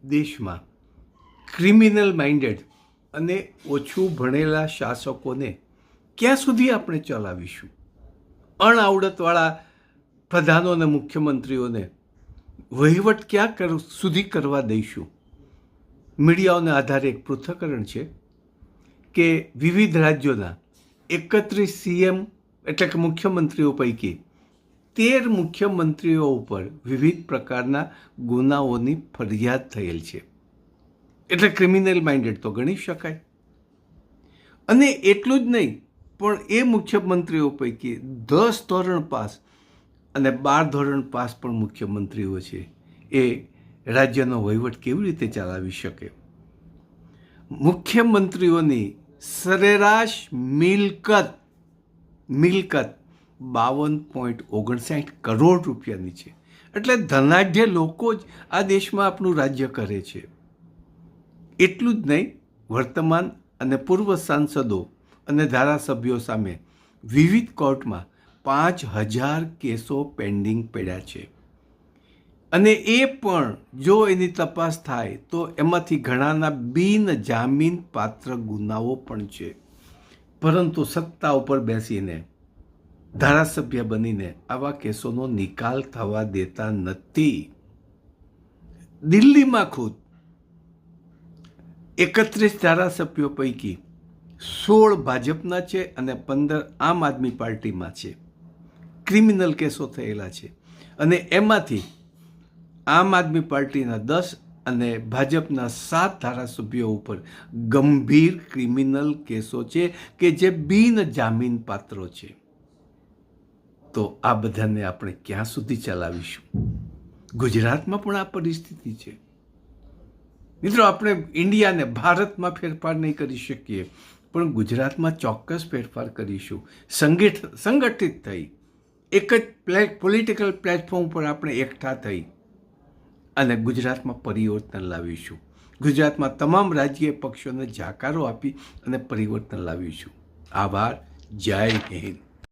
દેશમાં criminal minded અને ઓછું ભણેલા શાસકોને ક્યાં સુધી આપણે ચલાવીશું? અણઆવડતવાળા પ્રધાનો અને મુખ્યમંત્રીઓને વહીવટ ક્યાં સુધી કરવા દઈશું? મીડિયાઓના આધારે એક પૃથ્થકરણ છે કે વિવિધ રાજ્યોના 31 સીએમ એટલે કે મુખ્યમંત્રીઓ પૈકી 13 મુખ્યમંત્રીઓ ઉપર વિવિધ પ્રકારના ગુનાઓની ફરિયાદ થયેલ છે. એટલે ક્રિમિનલ માઇન્ડેડ તો ગણી શકાય. અને એટલું જ નહીં, પણ એ મુખ્યમંત્રીઓ પૈકી 10 ધોરણ પાસ અને 12 ધોરણ પાસ પણ મુખ્યમંત્રીઓ છે. એ રાજ્યનો વહીવટ કેવી રીતે ચલાવી શકે? મુખ્યમંત્રીઓની સરેરાશ મિલકત 52.59 કરોડ રૂપિયાની છે. એટલે ધનાઢ્ય લોકો જ આ દેશમાં આપણું રાજ્ય કરે છે. એટલું જ નહીં, વર્તમાન અને પૂર્વ સાંસદો અને ધારાસભ્યો સામે વિવિધ કોર્ટમાં 5000 કેસો પેન્ડિંગ પડ્યા છે. અને એ પણ જો એની તપાસ થાય તો એમાંથી ઘણાના બિન જામીન પાત્ર ગુનાઓ પણ છે. પરંતુ સત્તા ઉપર બેસીને ધારાસભ્ય બનીને આવા કેસોનો નિકાલ થવા દેતા નથી. દિલ્હીમાં ખુદ 31 ધારાસભ્યો પૈકી 16 ભાજપના છે અને 15 આમ આદમી પાર્ટીમાં છે. ક્રિમિનલ કેસો થયેલા છે. અને એમાંથી આમ આદમી પાર્ટીના 10 અને ભાજપના 7 ધારાસભ્યો ઉપર ગંભીર ક્રિમિનલ કેસો છે કે જે બિન જામીન પાત્રો છે. તો આ બધાને આપણે ક્યાં સુધી ચલાવીશું? ગુજરાતમાં પણ આ પરિસ્થિતિ છે. મિત્રો, આપણે ઇન્ડિયાને ભારતમાં ફેરફાર નહીં કરી શકીએ, પણ ગુજરાતમાં ચોક્કસ ફેરફાર કરીશું. સંગઠિત થઈ એક જ પોલિટિકલ પ્લેટફોર્મ પર આપણે એકઠા થઈ અને ગુજરાતમાં પરિવર્તન લાવીશું. ગુજરાતમાં તમામ રાજકીય પક્ષોને જાકારો આપી અને પરિવર્તન લાવીશું. આભાર. જય હિન્દ.